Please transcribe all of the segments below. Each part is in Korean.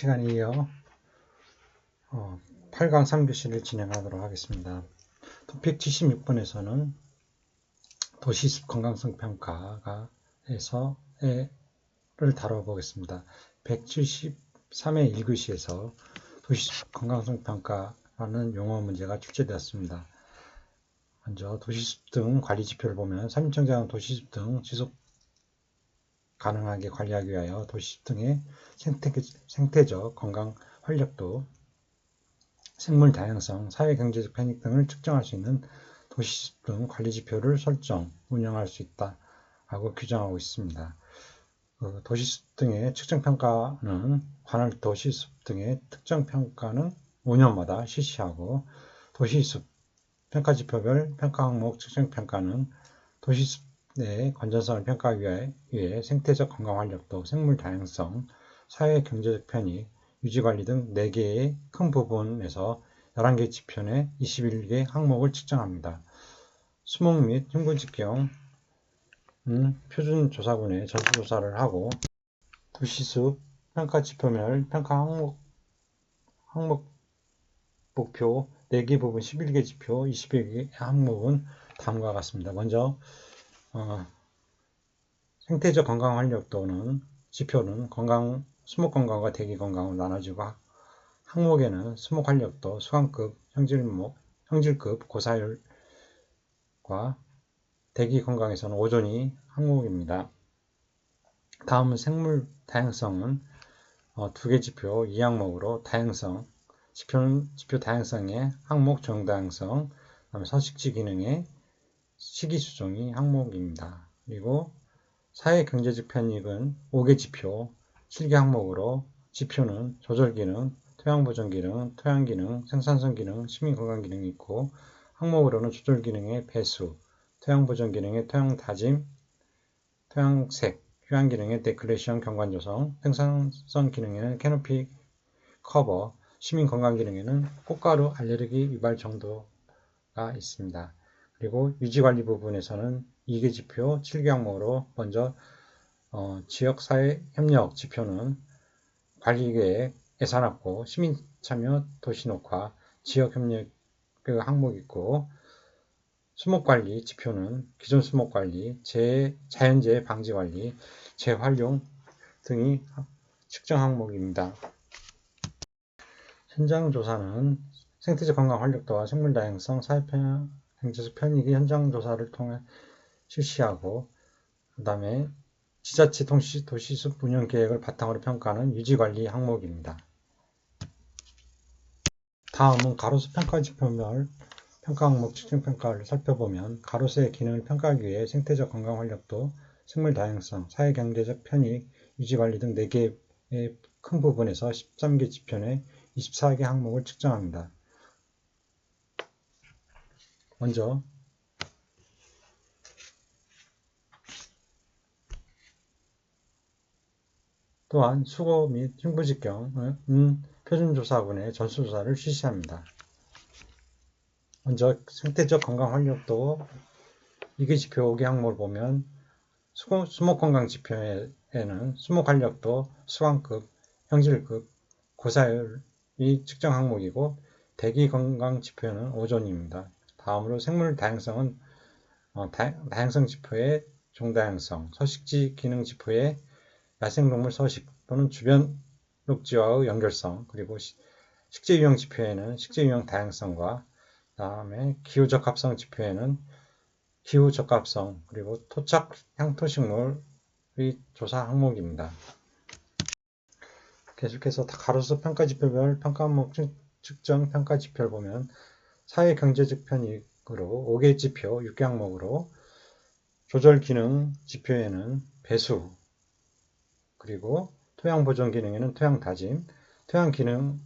시간에 이어 8강 3교시를 진행하도록 하겠습니다. 토픽 76번에서는 도시숲 건강성 평가에서를 다뤄보겠습니다. 173회 1교시에서 도시숲 건강성 평가라는 용어 문제가 출제되었습니다. 먼저 도시숲 등 관리 지표를 보면 산림청장은 도시숲 등 지속 가능하게 관리하기 위하여 도시숲 등의 생태적 건강 활력도, 생물 다양성, 사회 경제적 편익 등을 측정할 수 있는 도시숲 등 관리 지표를 설정, 운영할 수 있다고 규정하고 있습니다. 도시숲 등의 측정 평가는 관할 도시숲 등의 특정 평가는 5년마다 실시하고, 도시숲 평가 지표별 평가 항목 측정 평가는 도시숲 내 건전성을 평가하기 위해 생태적 건강 활력도, 생물 다양성, 사회 경제적 편익, 유지관리 등 4개의 큰 부분에서 11개 지표 내 21개 항목을 측정합니다. 수목 및 흉분 직경 표준조사군에 전수조사를 하고, 도시숲 평가 지표별 평가 항목 목표 4개 부분 11개 지표 21개 항목은 다음과 같습니다. 먼저 생태적 건강 활력도는 지표는 수목 건강과 대기 건강으로 나눠지고, 항목에는 수목 활력도, 수강급, 형질급, 고사율과 대기 건강에서는 오존이 항목입니다. 다음은 생물 다양성은 2개 지표 2항목으로 지표 다양성의 항목 정다양성, 서식지 기능의 식이수종이 항목입니다. 그리고 사회 경제적 편익은 5개 지표 7개 항목으로, 지표는 조절기능, 토양보존기능, 토양기능, 생산성 기능, 시민건강기능이 있고, 항목으로는 조절기능의 배수, 토양보존기능의 토양다짐, 토양색, 휴양기능의 데클레이션 경관조성, 생산성 기능에는 캐노피 커버, 시민건강기능에는 꽃가루 알레르기 유발 정도가 있습니다. 그리고 유지관리 부분에서는 2개 지표 7개 항목으로, 먼저 지역사회협력 지표는 관리계획, 예산확보, 시민참여 도시녹화, 지역협력 항목이 있고, 수목관리 지표는 기존 수목관리, 자연재해 방지관리, 재활용 등이 측정 항목입니다. 현장조사는 생태적 건강 활력도와 생물 다양성, 사회 경제적 편익의 현장조사를 통해 실시하고, 그 다음에 지자체 도시숲 운영 계획을 바탕으로 평가하는 유지관리 항목입니다. 다음은 가로수 평가 지표별 평가 항목 측정 평가를 살펴보면, 가로수의 기능을 평가하기 위해 생태적 건강 활력도, 생물 다양성, 사회 경제적 편익, 유지관리 등 4개의 큰 부분에서 13개 지표 내 24개 항목을 측정합니다. 먼저 또한 수거 및 흉부직경은 표준조사군의 전수조사를 실시합니다. 먼저 생태적 건강 활력도 2개 지표 5개 항목을 보면, 수목건강 지표에는 수목 활력도, 수강급, 형질급, 고사율이 측정 항목이고, 대기 건강 지표는 오존입니다. 다음으로 생물 다양성은 다양성 지표의 종다양성, 서식지 기능 지표의 야생동물 서식 또는 주변 녹지와의 연결성, 그리고 식재유형 지표에는 식재유형 다양성과, 다음에 기후적합성 지표에는 기후적합성, 그리고 토착 향토식물의 조사 항목입니다. 계속해서 가로수 평가 지표별 평가 항목 측정 평가 지표를 보면, 사회 경제적 편익으로 5개 지표 6개 항목으로, 조절 기능 지표에는 배수, 그리고 토양 보존 기능에는 토양 다짐, 토양 기능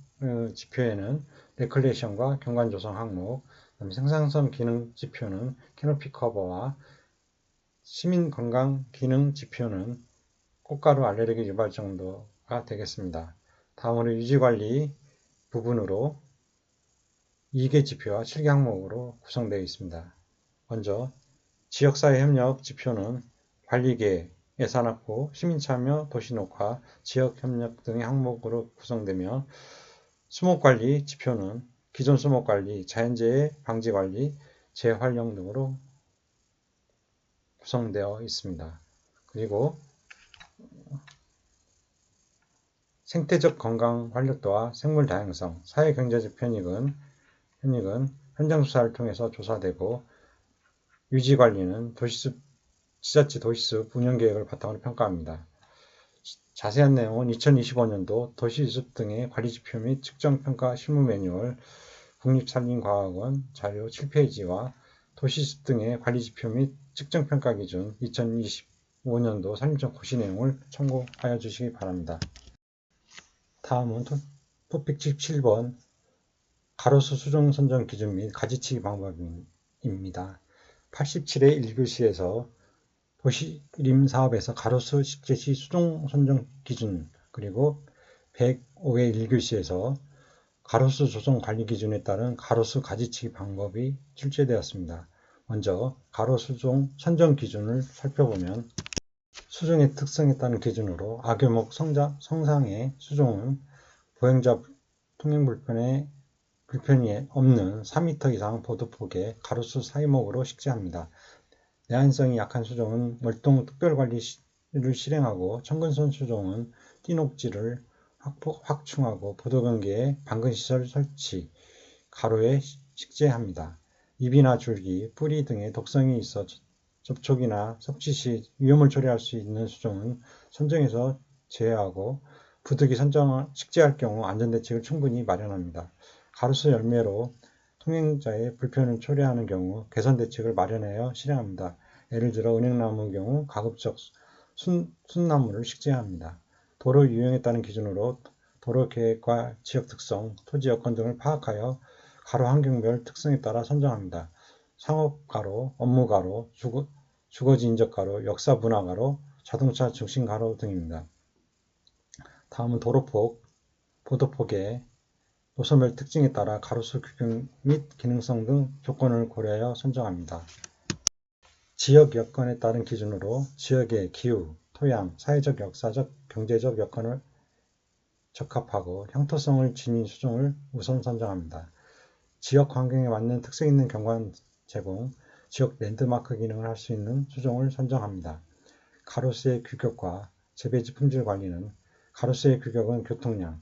지표에는 레클레이션과 경관 조성 항목, 생산성 기능 지표는 캐노피 커버와, 시민 건강 기능 지표는 꽃가루 알레르기 유발 정도가 되겠습니다. 다음으로 유지관리 부분으로 2개 지표와 7개 항목으로 구성되어 있습니다. 먼저 지역사회 협력 지표는 관리계획, 예산 확보, 시민참여, 도시녹화, 지역협력 등의 항목으로 구성되며 수목관리 지표는 기존 수목관리, 자연재해 방지관리, 재활용 등으로 구성되어 있습니다. 그리고 생태적 건강 활력도와 생물 다양성, 사회경제적 편익은 현장 조사를 통해서 조사되고 유지관리는 지자체 도시숲 운영계획을 바탕으로 평가합니다. 자세한 내용은 2025년도 도시숲 등의 관리지표 및 측정평가 실무 매뉴얼 국립산림과학원 자료 7페이지와 도시숲 등의 관리지표 및 측정평가 기준 2025년도 산림청 고시 내용을 참고하여 주시기 바랍니다. 다음은 토픽 17번 가로수 수종 선정 기준 및 가지치기 방법입니다. 87회 1교시에서 도시림 사업에서 가로수 식재 시 수종 선정 기준 그리고 105회 1교시에서 가로수 조성 관리 기준에 따른 가로수 가지치기 방법이 출제되었습니다. 먼저 가로수종 선정 기준을 살펴보면 수종의 특성에 따른 기준으로 악유목 성상의 수종은 보행자 통행 불편이 없는 3m 이상 보도폭의 가로수 사이목으로 식재합니다. 내한성이 약한 수종은 월동 특별관리를 실행하고 청근선 수종은 띠녹지를 확충하고 보도경계에 방근시설 설치, 가로에 식재합니다. 잎이나 줄기, 뿌리 등의 독성이 있어 접촉이나 섭취 시 위험을 초래할 수 있는 수종은 선정에서 제외하고 부득이 식재할 경우 안전대책을 충분히 마련합니다. 가로수 열매로 통행자의 불편을 초래하는 경우 개선대책을 마련하여 실행합니다. 예를 들어 은행나무의 경우 가급적 순나무를 식재합니다. 도로 유형에 따른 기준으로 도로 계획과 지역 특성, 토지 여건 등을 파악하여 가로 환경별 특성에 따라 선정합니다. 상업가로, 업무가로, 주거지 인접가로, 역사문화가로, 자동차 중심가로 등입니다. 다음은 도로폭, 보도폭의 노선별 특징에 따라 가로수 규격 및 기능성 등 조건을 고려하여 선정합니다. 지역 여건에 따른 기준으로 지역의 기후, 토양, 사회적, 역사적, 경제적 여건을 적합하고 향토성을 지닌 수종을 우선 선정합니다. 지역 환경에 맞는 특색 있는 경관 제공, 지역 랜드마크 기능을 할 수 있는 수종을 선정합니다. 가로수의 규격과 재배지 품질 관리는 가로수의 규격은 교통량,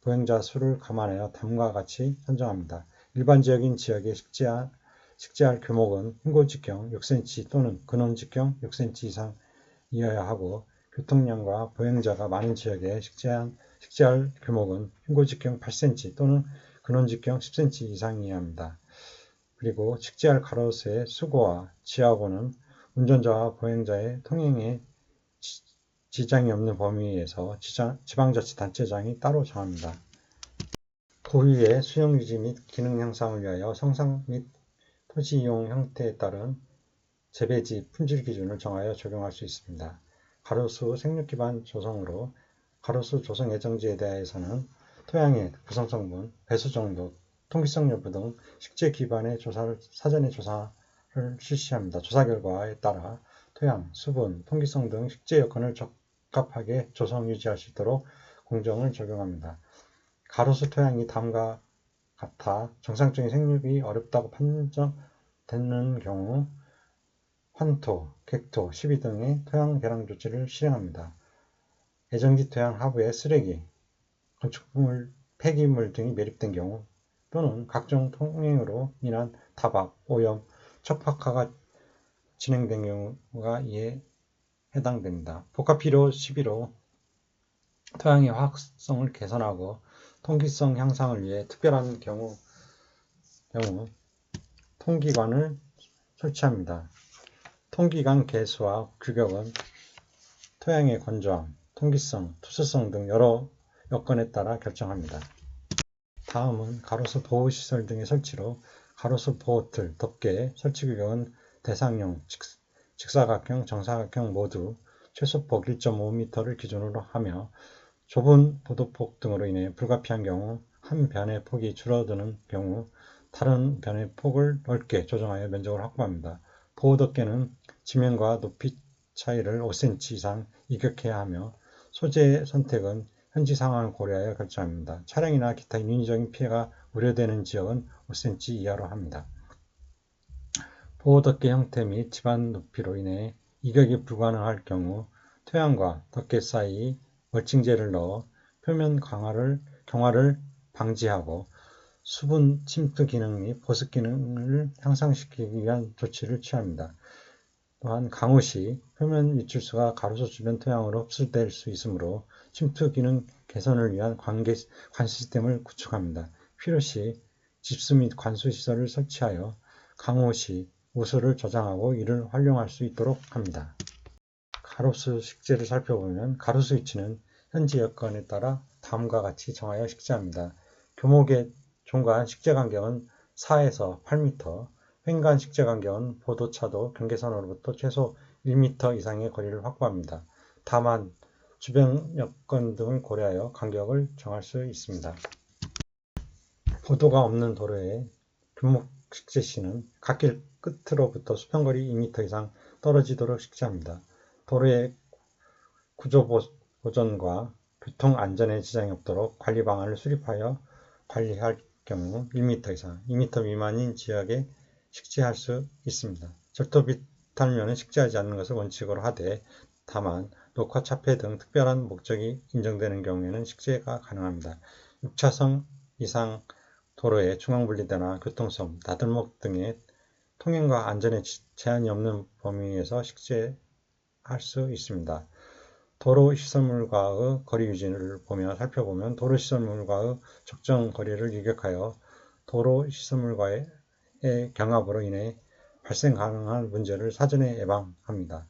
보행자 수를 감안하여 다음과 같이 선정합니다. 일반적인 지역에 식재할 규모는 흰고직경 6cm 또는 근원직경 6cm 이상이어야 하고 교통량과 보행자가 많은 지역에 식재할 규모는 흰고직경 8cm 또는 근원직경 10cm 이상이어야 합니다. 그리고 식재할 가로수의 수고와 지하고는 운전자와 보행자의 통행에 지장이 없는 범위에서 지방자치단체장이 따로 정합니다. 고유의 수용 유지 및 기능 향상을 위하여 성상 및 토지 이용 형태에 따른 재배지 품질 기준을 정하여 적용할 수 있습니다. 가로수 생육 기반 조성으로 가로수 조성 예정지에 대해서는 토양의 구성성분, 배수 정도, 통기성 여부 등 식재 기반의 사전에 조사를 실시합니다. 조사 결과에 따라 토양, 수분, 통기성 등 식재 여건을 적합하게 조성 유지할 수 있도록 공정을 적용합니다. 가로수 토양이 다음과 같아 정상적인 생육이 어렵다고 판정되는 경우 환토, 객토, 시비 등의 토양 개량 조치를 실행합니다. 예정지 토양 하부에 쓰레기, 건축물, 폐기물 등이 매립된 경우 또는 각종 통행으로 인한 타박, 오염, 척박화가 진행된 경우가 이에 해당됩니다. 복합필요 11호 토양의 화학성을 개선하고 통기성 향상을 위해 특별한 경우 통기관을 설치합니다. 통기관 개수와 규격은 토양의 건조함, 통기성, 투수성 등 여러 여건에 따라 결정합니다. 다음은 가로수 보호시설 등의 설치로 가로수 보호틀, 덮개, 설치 규격은 대상형, 직사각형, 정사각형 모두 최소폭 1.5m를 기준으로 하며 좁은 보도폭 등으로 인해 불가피한 경우 한 변의 폭이 줄어드는 경우 다른 변의 폭을 넓게 조정하여 면적을 확보합니다. 보호덮개는 지면과 높이 차이를 5cm 이상 이격해야 하며 소재 선택은 현지 상황을 고려하여 결정합니다. 차량이나 기타 인위적인 피해가 우려되는 지역은 5cm 이하로 합니다. 보호덮개 형태 및 집안 높이로 인해 이격이 불가능할 경우 토양과 덮개 사이 멀칭제를 넣어 표면 경화를 방지하고 수분 침투 기능 및 보습 기능을 향상시키기 위한 조치를 취합니다. 또한 강우 시 표면 유출수가 가로수 주변 토양으로 흡수될 수 있으므로 침투 기능 개선을 위한 관 시스템을 구축합니다. 필요시 집수 및 관수 시설을 설치하여 강우 시 우수를 저장하고 이를 활용할 수 있도록 합니다. 가로수 식재를 살펴보면 가로수 위치는 현지 여건에 따라 다음과 같이 정하여 식재합니다. 교목의 종간 식재 간격은 4에서 8m, 횡간 식재 간격은 보도차도 경계선으로부터 최소 1m 이상의 거리를 확보합니다. 다만 주변 여건 등을 고려하여 간격을 정할 수 있습니다. 보도가 없는 도로의 교목 식재 시는 갓길 끝으로부터 수평거리 2m 이상 떨어지도록 식재합니다. 도로의 구조 보전과 교통 안전에 지장이 없도록 관리 방안을 수립하여 관리할 경우 1m 이상, 2m 미만인 지역에 식재할 수 있습니다. 절도 비탈면은 식재하지 않는 것을 원칙으로 하되 다만 녹화 차폐 등 특별한 목적이 인정되는 경우에는 식재가 가능합니다. 6차선 이상 도로의 중앙분리대나 교통섬, 나들목 등의 통행과 안전에 제한이 없는 범위에서 식재할 수 있습니다. 도로 시설물과의 거리 유지를 살펴보면 도로 시설물과의 적정 거리를 유격하여 도로 시설물과의 경합으로 인해 발생 가능한 문제를 사전에 예방합니다.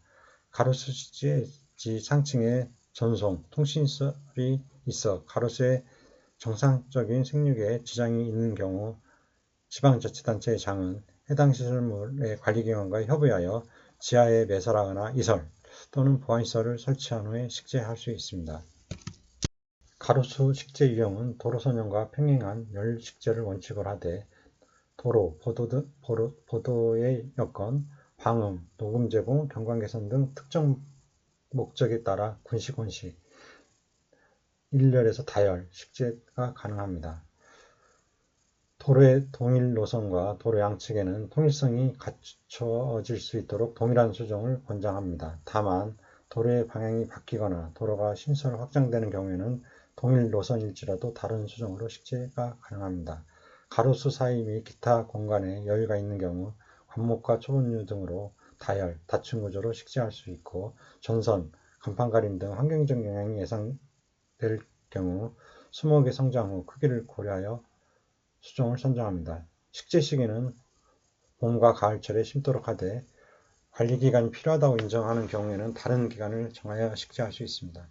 가로수 식재지 상층에 전송, 통신시설이 있어 가로수의 정상적인 생육에 지장이 있는 경우 지방자치단체의 장은 해당 시설물의 관리기관과 협의하여 지하에 매설하거나 이설 또는 보안시설을 설치한 후에 식재할 수 있습니다. 가로수 식재 유형은 도로선형과 평행한 열 식재를 원칙으로 하되 도로, 보도의 여건, 방음, 녹음 제공, 경관 개선 등 특정 목적에 따라 군식, 일렬에서 다열 식재가 가능합니다. 도로의 동일 노선과 도로 양측에는 통일성이 갖춰질 수 있도록 동일한 수정을 권장합니다. 다만 도로의 방향이 바뀌거나 도로가 신설 확장되는 경우에는 동일 노선일지라도 다른 수정으로 식재가 가능합니다. 가로수 사이 및 기타 공간에 여유가 있는 경우 관목과 초분류 등으로 다열, 다층 구조로 식재할 수 있고 전선, 간판 가림 등 환경적 영향이 예상될 경우 수목의 성장 후 크기를 고려하여 수종을 선정합니다. 식재 시기는 봄과 가을철에 심도록 하되 관리기간이 필요하다고 인정하는 경우에는 다른 기간을 정하여 식재할 수 있습니다.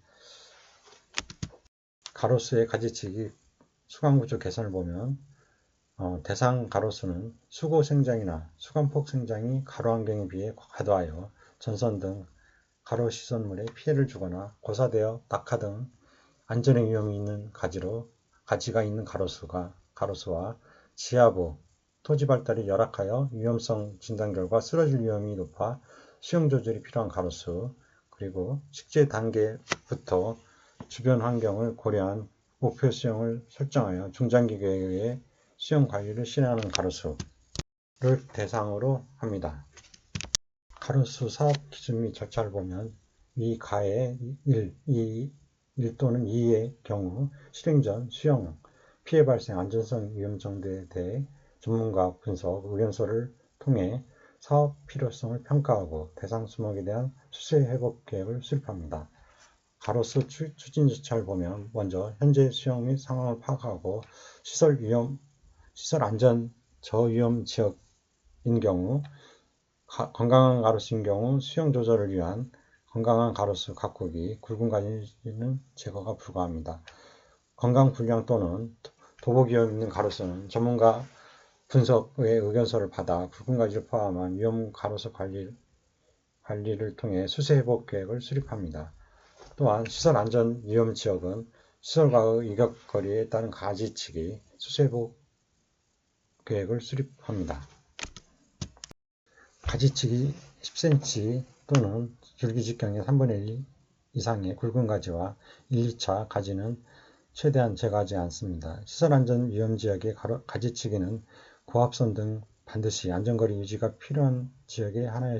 가로수의 가지치기 수강구조 개선을 보면 대상 가로수는 수고 생장이나 수간폭 생장이 가로 환경에 비해 과도하여 전선 등 가로 시설물에 피해를 주거나 고사되어 낙하 등 안전에 위험이 있는 가지가 있는 가로수와 지하부, 토지 발달이 열악하여 위험성 진단 결과 쓰러질 위험이 높아 수용 조절이 필요한 가로수, 그리고 식재 단계부터 주변 환경을 고려한 목표 수용을 설정하여 중장기 계획에 의해 수용 관리를 실행하는 가로수를 대상으로 합니다. 가로수 사업 기준 및 절차를 보면 위 가의 1 또는 2의 경우 실행 전 수용, 피해 발생, 안전성 위험 정도에 대해 전문가 분석, 의견서를 통해 사업 필요성을 평가하고 대상 수목에 대한 수세 회복 계획을 수립합니다. 가로수 추진 절차를 보면 먼저 현재 수용 및 상황을 파악하고 시설 안전 저위험 지역인 경우 건강한 가로수인 경우 수용 조절을 위한 건강한 가로수 가꾸기, 굵은 가지는 제거가 불가합니다. 건강 불량 또는 도복 위험 있는 가로수는 전문가 분석의 의견서를 받아 굵은 가지를 포함한 위험 가로수 관리를 통해 수세 회복 계획을 수립합니다. 또한 시설 안전 위험 지역은 시설과의 이격거리에 따른 가지치기, 수세 회복 계획을 수립합니다. 가지치기 10cm 또는 줄기 직경의 3분의 1 이상의 굵은 가지와 1, 2차 가지는 최대한 제거하지 않습니다. 시설안전 위험지역의 가지치기는 고압선 등 반드시 안전거리 유지가 필요한 지역에 하나여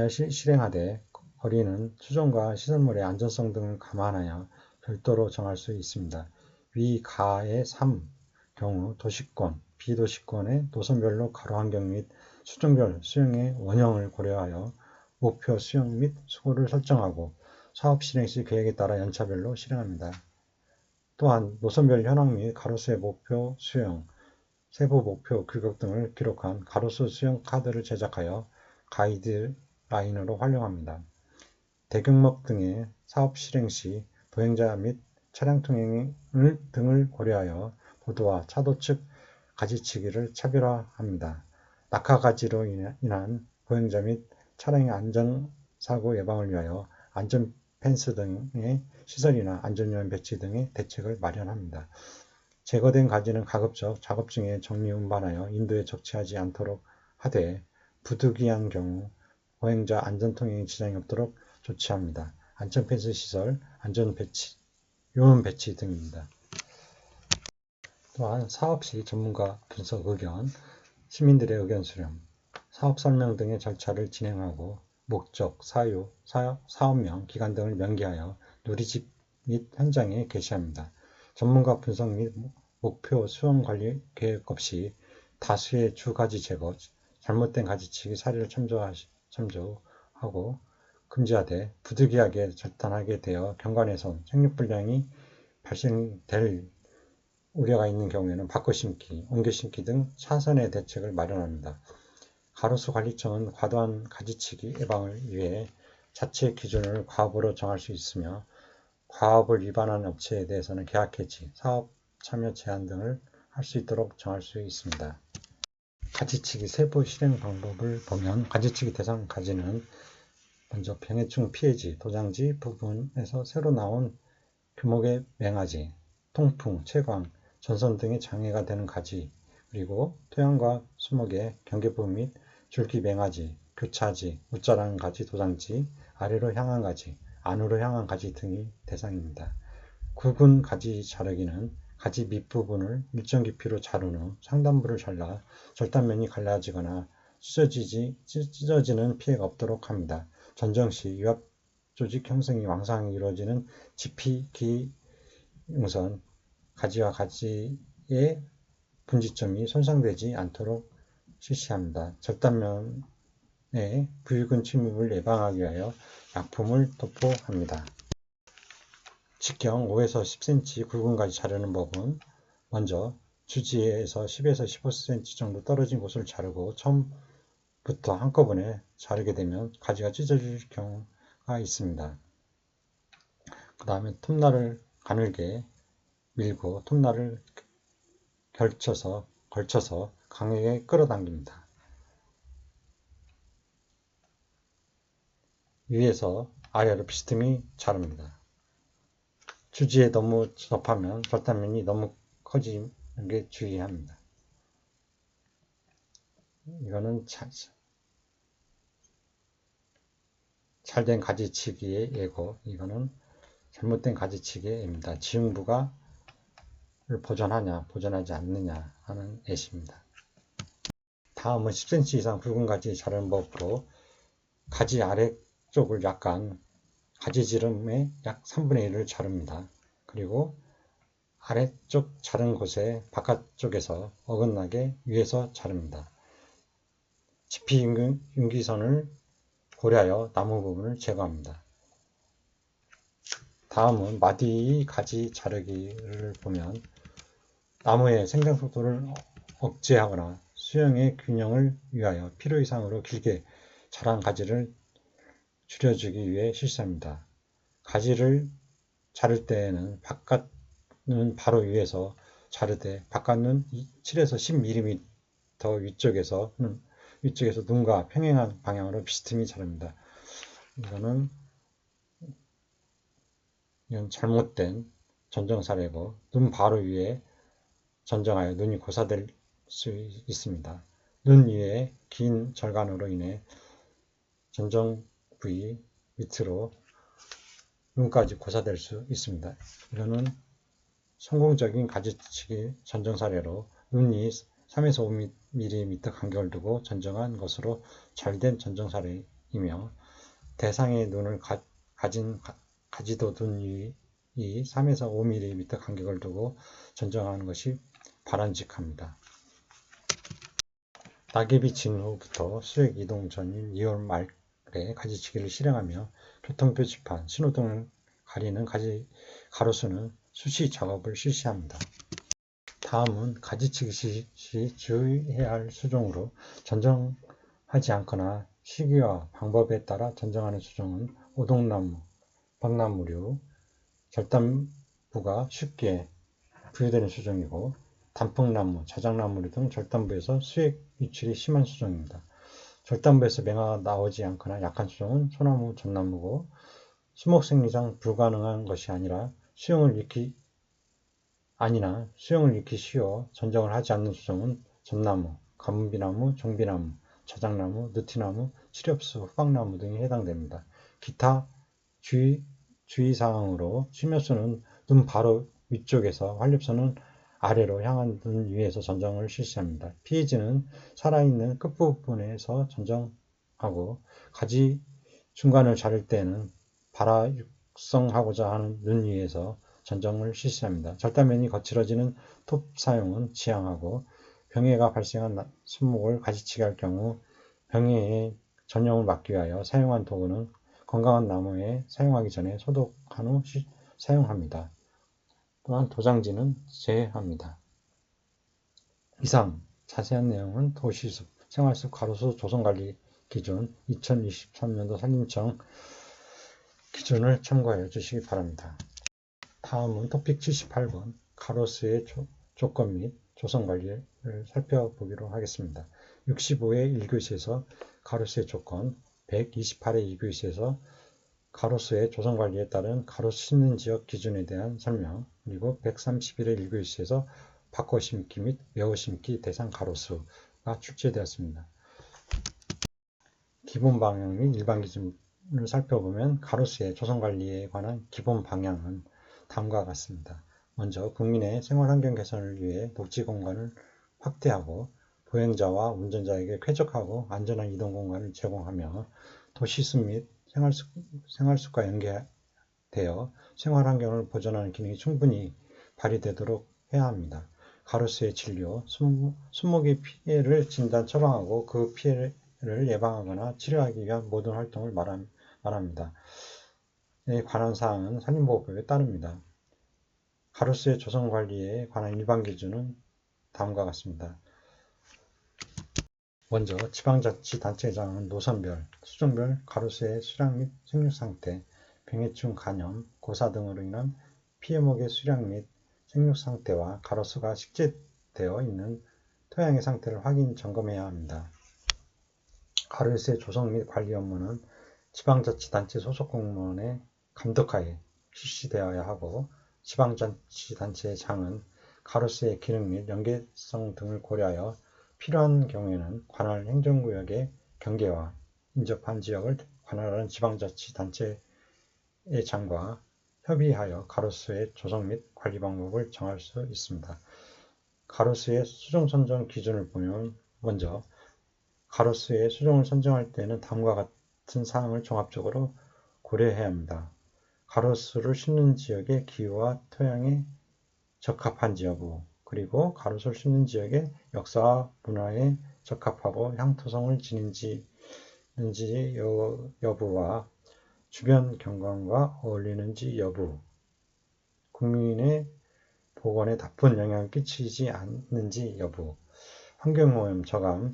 실행하되 거리는 수종과 시설물의 안전성 등을 감안하여 별도로 정할 수 있습니다. 위 가의 3 경우 도시권, 비도시권의 노선별로 가로환경 및 수종별 수용의 원형을 고려하여 목표 수용 및 수고를 설정하고 사업 실행 시 계획에 따라 연차별로 실행합니다. 또한 노선별 현황 및 가로수의 목표 수용, 세부 목표 규격 등을 기록한 가로수 수용 카드를 제작하여 가이드라인으로 활용합니다. 대경목 등의 사업 실행 시 보행자 및 차량 통행 등을 고려하여 보도와 차도 측 가지치기를 차별화합니다. 낙하가지로 인한 보행자 및 차량의 안전사고 예방을 위하여 안전펜스 등의 시설이나 안전요원 배치 등의 대책을 마련합니다. 제거된 가지는 가급적 작업 중에 정리 운반하여 인도에 적치하지 않도록 하되 부득이한 경우 보행자 안전통행에 지장이 없도록 조치합니다. 안전펜스 시설, 안전배치, 요원 배치 등입니다. 또한 사업 시 전문가 분석 의견, 시민들의 의견 수렴, 사업 설명 등의 절차를 진행하고 목적, 사유, 사업명, 기간 등을 명기하여 누리집 및 현장에 게시합니다. 전문가 분석 및 목표 수용 관리 계획 없이 다수의 주가지 제거, 잘못된 가지치기 사례를 참조하고 금지하되 부득이하게 절단하게 되어 경관에선 생육불량이 발생될 우려가 있는 경우에는 바꿔 심기, 옮겨 심기 등 차선의 대책을 마련합니다. 가로수 관리청은 과도한 가지치기 예방을 위해 자체 기준을 과업으로 정할 수 있으며 과업을 위반한 업체에 대해서는 계약 해지, 사업 참여 제한 등을 할 수 있도록 정할 수 있습니다. 가지치기 세부 실행 방법을 보면 가지치기 대상 가지는 먼저 병해충 피해지, 도장지 부분에서 새로 나온 규목의 맹아지, 통풍, 채광, 전선 등의 장애가 되는 가지, 그리고 토양과 수목의 경계부 및 줄기 맹아지, 교차지, 웃자라는 가지, 도장지, 아래로 향한 가지, 안으로 향한 가지 등이 대상입니다. 굵은 가지 자르기는 가지 밑부분을 일정 깊이로 자른 후 상단부를 잘라 절단면이 갈라지거나 찢어지는 피해가 없도록 합니다. 전정 시 유압 조직 형성이 왕성하게 이루어지는 지피기응선 가지와 가지의 분지점이 손상되지 않도록 실시합니다. 절단면에 부유근 침입을 예방하기 위하여 약품을 도포합니다. 직경 5에서 10cm 굵은 가지 자르는 법은 먼저 주지에서 10에서 15cm 정도 떨어진 곳을 자르고 처음부터 한꺼번에 자르게 되면 가지가 찢어질 경우가 있습니다. 그 다음에 톱날을 가늘게 밀고 톱날을 걸쳐서 강하게 끌어당깁니다. 위에서 아래로 비스듬히 자릅니다. 주지에 너무 접하면 절단면이 너무 커지는 게 주의합니다. 이거는 잘된 가지치기의 예고, 이거는 잘못된 가지치기의 예입니다. 지흉부가 보존하냐, 보존하지 않느냐 하는 예시입니다. 다음은 10cm 이상 굵은 가지 자르는 법으로 가지 아래쪽을 약간 가지지름의 약 3분의 1을 자릅니다. 그리고 아래쪽 자른 곳에 바깥쪽에서 어긋나게 위에서 자릅니다. 지피윤기선을 고려하여 나무 부분을 제거합니다. 다음은 마디 가지 자르기를 보면 나무의 생장 속도를 억제하거나 수영의 균형을 위하여 필요 이상으로 길게 자란 가지를 줄여주기 위해 실시합니다. 가지를 자를 때에는 바깥은 바로 위에서 자르되 바깥은 7에서 10mm 위쪽에서 눈과 평행한 방향으로 비스듬히 자릅니다. 이건 잘못된 전정 사례고 눈 바로 위에 전정하여 눈이 고사될 수 있습니다. 눈 위에 긴 절간으로 인해 전정 부위 밑으로 눈까지 고사될 수 있습니다. 이거는 성공적인 가지치기 전정 사례로 눈이 3에서 5mm 간격을 두고 전정한 것으로 잘된 전정 사례이며 대상의 눈을 가진 가지도 눈 이 3에서 5mm 간격을 두고 전정하는 것이 바람직합니다. 낙엽이 진 후부터 수액 이동 전인 2월 말에 가지치기를 실행하며 교통표지판, 신호등을 가리는 가로수는 수시 작업을 실시합니다. 다음은 가지치기 시 주의해야 할 수종으로 전정하지 않거나 시기와 방법에 따라 전정하는 수종은 오동나무, 벚나무류, 절단부가 쉽게 부유되는 수종이고 단풍나무, 자작나무 등 절단부에서 수액 유출이 심한 수종입니다. 절단부에서 맹아가 나오지 않거나 약한 수종은 소나무, 전나무고 수목생리상 불가능한 것이 아니라 수용을 잃기 쉬워 전정을 하지 않는 수종은 전나무, 가문비나무, 종비나무, 자작나무, 느티나무, 칠엽수, 호박나무 등이 해당됩니다. 기타 주의사항으로 심엽수는 눈 바로 위쪽에서 활엽수는 아래로 향한 눈 위에서 전정을 실시합니다. 피해지는 살아있는 끝부분에서 전정하고 가지 중간을 자를 때는 발화 육성하고자 하는 눈 위에서 전정을 실시합니다. 절단면이 거칠어지는 톱 사용은 지양하고 병해가 발생한 수목을 가지치기 할 경우 병해의 전염을 막기 위하여 사용한 도구는 건강한 나무에 사용하기 전에 소독한 후 사용합니다. 또한 도장지는 제외합니다. 이상 자세한 내용은 도시숲, 생활숲 가로수 조성관리 기준 2023년도 산림청 기준을 참고하여 주시기 바랍니다. 다음은 토픽 78번 가로수의 조건 및 조성관리를 살펴보기로 하겠습니다. 65회 1교시에서 가로수의 조건, 128회 2교시에서 가로수의 조성관리에 따른 가로수 심는 지역 기준에 대한 설명, 그리고 131회 1교시에서 바꿔 심기 및 외워 심기 대상 가로수가 출제되었습니다. 기본 방향 및 일반 기준을 살펴보면 가로수의 조성관리에 관한 기본 방향은 다음과 같습니다. 먼저 국민의 생활환경 개선을 위해 녹지 공간을 확대하고 보행자와 운전자에게 쾌적하고 안전한 이동 공간을 제공하며 도시숲 및 생활숲과 연계되어 생활환경을 보존하는 기능이 충분히 발휘되도록 해야 합니다. 가로수의 진료, 수목의 피해를 진단 처방하고 그 피해를 예방하거나 치료하기 위한 모든 활동을 말합니다. 에 관한 사항은 산림보호법에 따릅니다. 가로수의 조성관리에 관한 일반 기준은 다음과 같습니다. 먼저 지방자치단체장은 노선별, 수종별 가로수의 수량 및 생육상태, 병해충 감염, 고사 등으로 인한 피해목의 수량 및 생육상태와 가로수가 식재되어 있는 토양의 상태를 확인 점검해야 합니다. 가로수의 조성 및 관리 업무는 지방자치단체 소속 공무원의 감독하에 실시되어야 하고 지방자치단체의 장은 가로수의 기능 및 연계성 등을 고려하여 필요한 경우에는 관할 행정구역의 경계와 인접한 지역을 관할하는 지방자치단체의 장과 협의하여 가로수의 조성 및 관리 방법을 정할 수 있습니다. 가로수의 수종 선정 기준을 보면 먼저 가로수의 수종을 선정할 때는 다음과 같은 사항을 종합적으로 고려해야 합니다. 가로수를 심는 지역의 기후와 토양에 적합한지 여부, 그리고 가로수를 심는 지역의 역사와 문화에 적합하고 향토성을 지니는지 여부와 주변 경관과 어울리는지 여부, 국민의 보건에 나쁜 영향을 끼치지 않는지 여부, 환경오염 저감,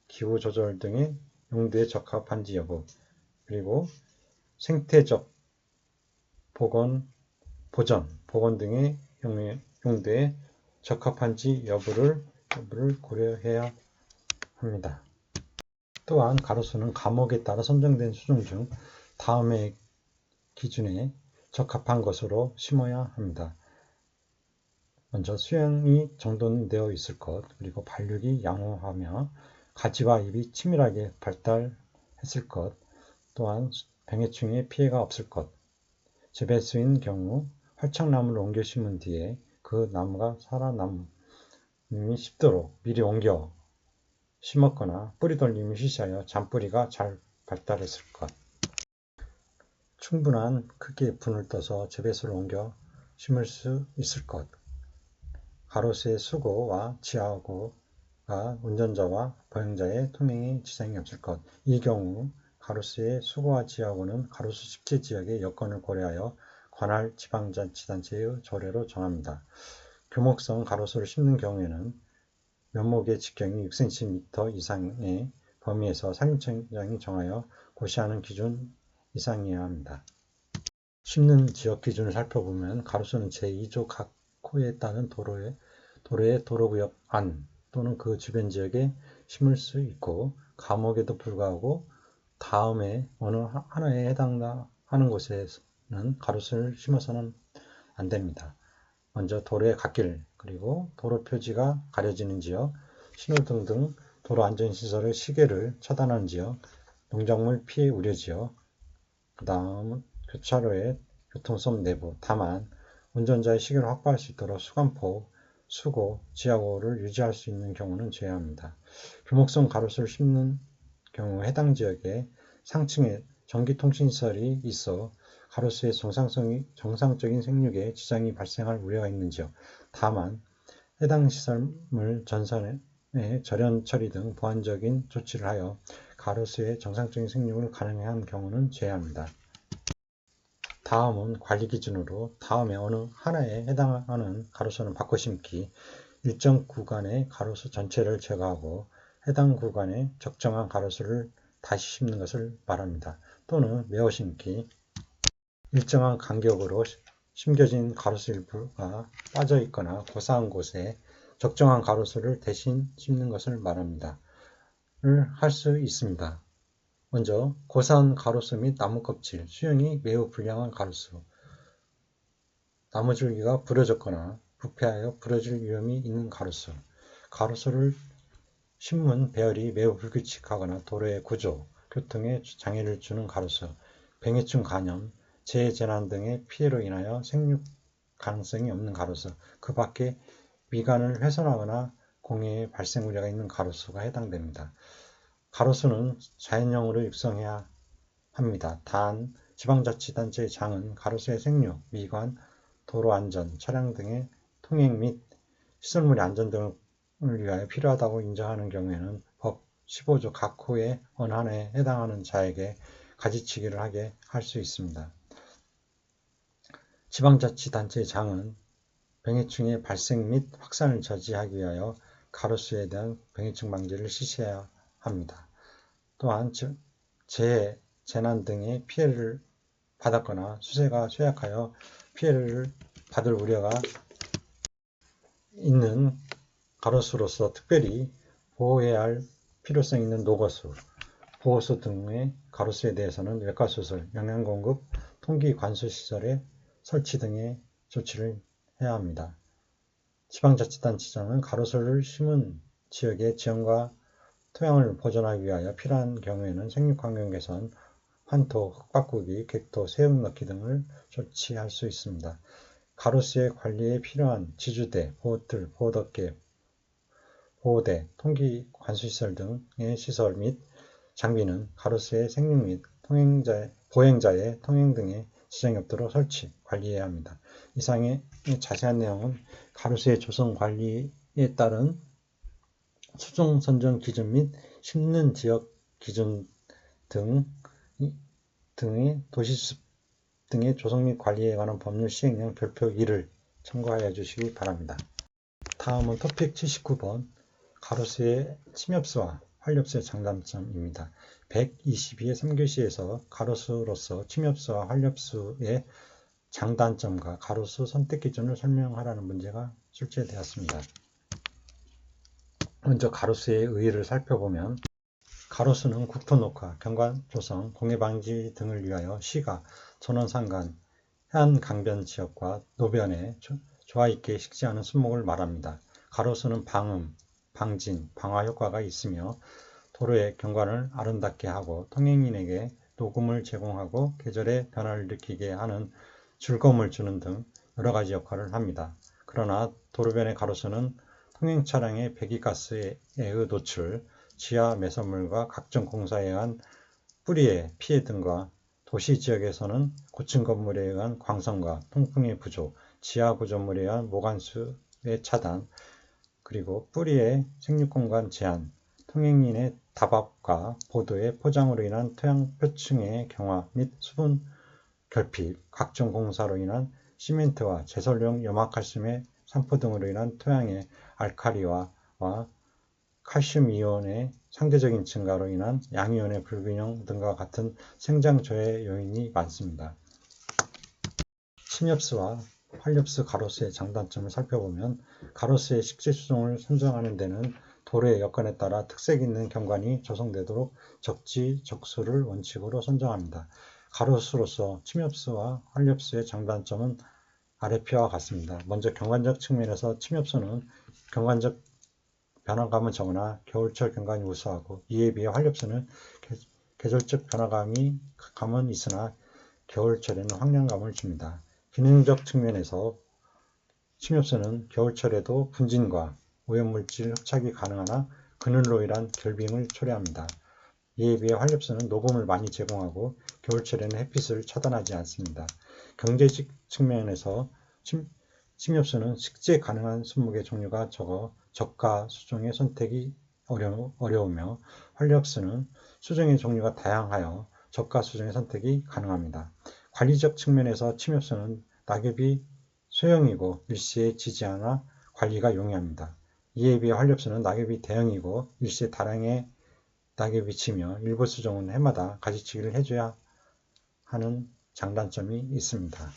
기후 조절 등의 용도에 적합한지 여부, 그리고 생태적 보건 등의 용도에 적합한지 여부를 고려해야 합니다. 또한 가로수는 과목에 따라 선정된 수종 중 다음의 기준에 적합한 것으로 심어야 합니다. 먼저 수영이 정돈되어 있을 것, 그리고 발육이 양호하며 가지와 잎이 치밀하게 발달했을 것, 또한 병해충에 피해가 없을 것. 재배수인 경우 활착나무를 옮겨 심은 뒤에 그 나무가 살아남음이 쉽도록 미리 옮겨 심었거나 뿌리 돌림을 실시하여 잔뿌리가 잘 발달했을 것. 충분한 크기의 분을 떠서 재배수를 옮겨 심을 수 있을 것. 가로수의 수고와 지하고가 운전자와 보행자의 통행에 지장이 없을 것. 이 경우 가로수의 수고와 지하고는 가로수 식재 지역의 여건을 고려하여 관할 지방자치단체의 조례로 정합니다. 교목성 가로수를 심는 경우에는 면목의 직경이 6cm 이상의 범위에서 산림청장이 정하여 고시하는 기준 이상이어야 합니다. 심는 지역 기준을 살펴보면 가로수는 제2조 각 호에 따른 도로의 도로구역 안 또는 그 주변 지역에 심을 수 있고 감옥에도 불구하고 다음에 어느 하나에 해당하는 곳에는 가로수를 심어서는 안 됩니다. 먼저 도로의 갓길, 그리고 도로 표지가 가려지는 지역, 신호등 등 도로 안전시설의 시계를 차단하는 지역, 농작물 피해 우려 지역, 그 다음 교차로의 교통섬 내부. 다만 운전자의 시계를 확보할 수 있도록 수간폭, 수고, 지하고를 유지할 수 있는 경우는 제외합니다. 교목성 가로수를 심는 경우 해당 지역에 상층에 전기통신시설이 있어 가로수의 정상적인 생육에 지장이 발생할 우려가 있는 지역. 다만 해당 시설물 전선의 절연 처리 등 보완적인 조치를 하여 가로수의 정상적인 생육을 가능하게 한 경우는 제외합니다. 다음은 관리 기준으로 다음에 어느 하나에 해당하는 가로수는 바꿔 심기, 일정 구간의 가로수 전체를 제거하고 해당 구간에 적정한 가로수를 다시 심는 것을 말합니다. 또는 메워 심기, 일정한 간격으로 심겨진 가로수 일부가 빠져 있거나 고사한 곳에 적정한 가로수를 대신 심는 것을 말합니다. 할 수 있습니다. 먼저 고사한 가로수 및 나무 껍질, 수영이 매우 불량한 가로수, 나무줄기가 부러졌거나 부패하여 부러질 위험이 있는 가로수, 가로수를 심은 배열이 매우 불규칙하거나 도로의 구조, 교통에 장애를 주는 가로수, 병해충 감염, 재해재난 등의 피해로 인하여 생육 가능성이 없는 가로수, 그 밖에 미관을 훼손하거나 공해의 발생 우려가 있는 가로수가 해당됩니다. 가로수는 자연형으로 육성해야 합니다. 단, 지방자치단체의 장은 가로수의 생육, 미관, 도로안전, 차량 등의 통행 및 시설물의 안전 등을 위하여 필요하다고 인정하는 경우에는 법 15조 각 호의 어느 하나에 해당하는 자에게 가지치기를 하게 할 수 있습니다. 지방자치단체의 장은 병해충의 발생 및 확산을 저지하기 위하여 가로수에 대한 병해충 방지를 실시해야 합니다. 또한 재해, 재난 등의 피해를 받았거나 수세가 쇠약하여 피해를 받을 우려가 있는 가로수로서 특별히 보호해야 할 필요성 있는 노거수, 보호수 등의 가로수에 대해서는 외과수설, 영양공급, 통기관수시설의 설치 등의 조치를 해야 합니다. 지방자치단체장은 가로수를 심은 지역의 지형과 토양을 보존하기 위하여 필요한 경우에는 생육환경 개선, 환토, 흙바꾸기, 객토, 새흙 넣기 등을 조치할 수 있습니다. 가로수의 관리에 필요한 지주대, 보호틀, 보호덮개, 보호대, 통기 관수시설 등의 시설 및 장비는 가로수의 생육 및 보행자의 통행 등에 지장이 없도록 설치, 관리해야 합니다. 이상의 자세한 내용은 가로수의 조성 관리에 따른 수종 선정 기준 및 심는 지역 기준 등의 도시숲 등의 조성 및 관리에 관한 법률 시행령 별표 1을 참고하여 주시기 바랍니다. 다음은 토픽 79번 가로수의 침엽수와 활엽수의 장단점입니다. 122의 3교시에서 가로수로서 침엽수와 활엽수의 장단점과 가로수 선택 기준을 설명하라는 문제가 출제되었습니다. 먼저 가로수의 의의를 살펴보면 가로수는 국토 녹화, 경관 조성, 공해 방지 등을 위하여 시가 전원상간, 해안 강변 지역과 노변에 조화 있게 식지하는 수목을 말합니다. 가로수는 방음, 방진, 방화 효과가 있으며 도로의 경관을 아름답게 하고 통행인에게 녹음을 제공하고 계절의 변화를 느끼게 하는 즐거움을 주는 등 여러 가지 역할을 합니다. 그러나 도로변의 가로수는 통행 차량의 배기가스에 의 노출, 지하 매설물과 각종 공사에 의한 뿌리의 피해 등과 도시 지역에서는 고층 건물에 의한 광선과 통풍의 부족, 지하 구조물에 의한 모관수의 차단, 그리고 뿌리의 생육공간 제한, 통행인의 다박과 보도의 포장으로 인한 토양 표층의 경화 및 수분 결핍, 각종 공사로 인한 시멘트와 제설용 염화칼슘의 산포 등으로 인한 토양의 알칼리화와 칼슘 이온의 상대적인 증가로 인한 양이온의 불균형 등과 같은 생장 저해 요인이 많습니다. 침엽수와 활엽수 가로수의 장단점을 살펴보면 가로수의 식재 수종을 선정하는 데는 도로의 여건에 따라 특색 있는 경관이 조성되도록 적지적소를 원칙으로 선정합니다. 가로수로서 침엽수와 활엽수의 장단점은 아래표와 같습니다. 먼저 경관적 측면에서 침엽수는 경관적 변화감은 적으나 겨울철 경관이 우수하고, 이에 비해 활엽수는 계절적 변화감은 있으나 겨울철에는 황량감을 줍니다. 기능적 측면에서 침엽수는 겨울철에도 분진과 오염물질 흡착이 가능하나 그늘로 인한 결빙을 초래합니다. 이에 비해 활엽수는 녹음을 많이 제공하고 겨울철에는 햇빛을 차단하지 않습니다. 경제적 측면에서 침엽수는 식재 가능한 순목의 종류가 적어 저가 수종의 선택이 어려우며, 활엽수는 수종의 종류가 다양하여 저가 수종의 선택이 가능합니다. 관리적 측면에서 침엽수는 낙엽이 소형이고 일시에 지지 않아 관리가 용이합니다. 이에 비해 활엽수는 낙엽이 대형이고 일시에 다량의 낙엽이 지며 일부 수종은 해마다 가지치기를 해줘야 하는 장단점이 있습니다.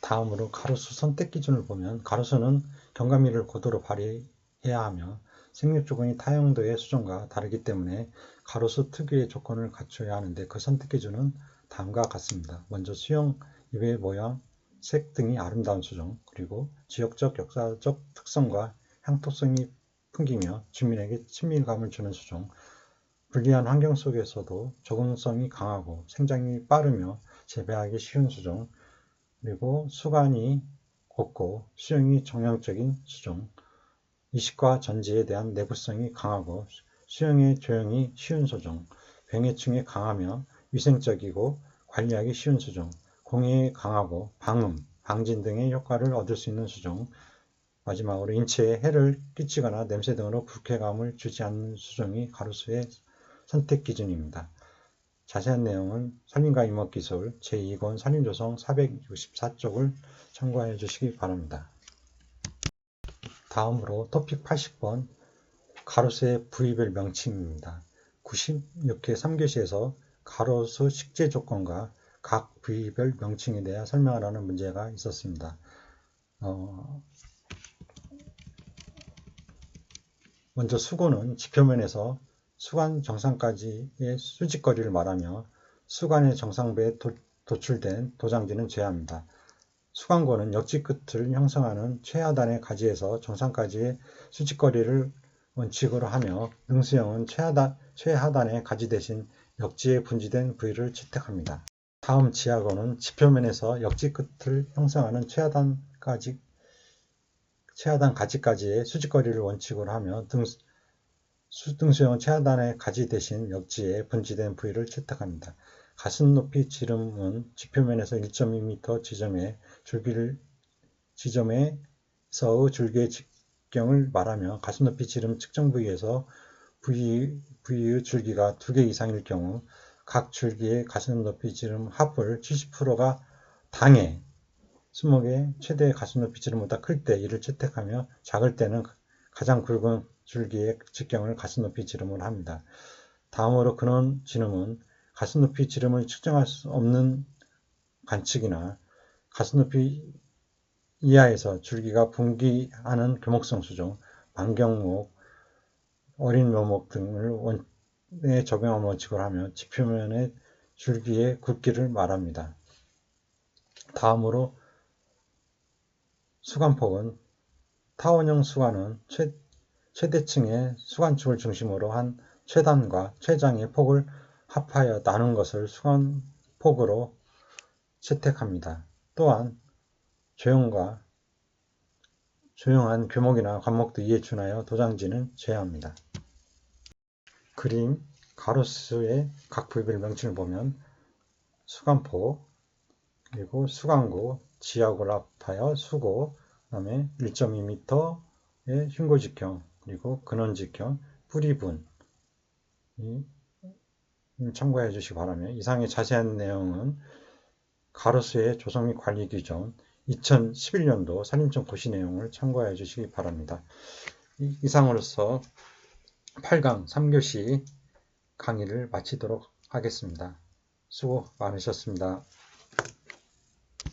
다음으로 가로수 선택 기준을 보면, 가로수는 경감미를 고도로 발휘해야 하며 생육 조건이 타형도의 수종과 다르기 때문에 가로수 특유의 조건을 갖춰야 하는데, 그 선택 기준은 다음과 같습니다. 먼저 수형, 잎의 모양, 색 등이 아름다운 수종, 그리고 지역적 역사적 특성과 향토성이 풍기며 주민에게 친밀감을 주는 수종, 불리한 환경 속에서도 적응성이 강하고 생장이 빠르며 재배하기 쉬운 수종, 그리고 수관이 곱고 수영이 정형적인 수종, 이식과 전지에 대한 내구성이 강하고 수영의 조형이 쉬운 수종, 병해충에 강하며 위생적이고 관리하기 쉬운 수종, 공해에 강하고 방음, 방진 등의 효과를 얻을 수 있는 수종, 마지막으로 인체에 해를 끼치거나 냄새 등으로 불쾌감을 주지 않는 수종이 가로수의 선택 기준입니다. 자세한 내용은 산림과 임업기술 제2권 산림조성 464쪽을 참고해 주시기 바랍니다. 다음으로 토픽 80번 가로수의 부위별 명칭입니다. 96회 3교시에서 가로수 식재 조건과 각 부위별 명칭에 대해 설명을 하는 문제가 있었습니다. 먼저 수고는 지표면에서 수관 정상까지의 수직거리를 말하며, 수관의 정상부에 도출된 도장지는 제외합니다. 수관고는 역지 끝을 형성하는 최하단의 가지에서 정상까지의 수직거리를 원칙으로 하며, 능수형은 최하단의 가지 대신 역지에 분지된 부위를 채택합니다. 다음 지하고는 지표면에서 역지 끝을 형성하는 최하단 가지까지의 수직거리를 원칙으로 하며, 등수형은 최하단의 가지 대신 역지에 분지된 부위를 채택합니다. 가슴 높이 지름은 지표면에서 1.2m 지점에서의 줄기의 직경을 말하며, 가슴 높이 지름 측정 부위에서 부위의 줄기가 2개 이상일 경우 각 줄기의 가슴 높이 지름 합을 70%가 당해 수목의 최대 가슴 높이 지름보다 클 때 이를 채택하며, 작을 때는 가장 굵은 줄기의 직경을 가슴 높이 지름으로 합니다. 다음으로 근원 지름은 가슴 높이 지름을 측정할 수 없는 관측이나 가슴 높이 이하에서 줄기가 분기하는 교목성 수종, 만경목, 어린 묘목 등을 적용한 원칙으로 하며 지표면의 줄기의 굵기를 말합니다. 다음으로 수관폭은 타원형 수관은 최대층의 수관축을 중심으로 한 최단과 최장의 폭을 합하여 나눈 것을 수간폭으로 채택합니다. 또한 조용한 교목이나 과목도 이에 준하여 도장지는 제외합니다. 그림 가로수의 각 부위별 명칭을 보면 수간폭, 그리고 수간구, 지하고를 합하여 수고, 그 다음에 1.2m의 흉골직경, 그리고 근원직경, 뿌리분 참고해 주시기 바라며 이상의 자세한 내용은 가로수의 조성 및 관리 규정 2011년도 산림청 고시 내용을 참고해 주시기 바랍니다. 이상으로서 8강 3교시 강의를 마치도록 하겠습니다. 수고 많으셨습니다.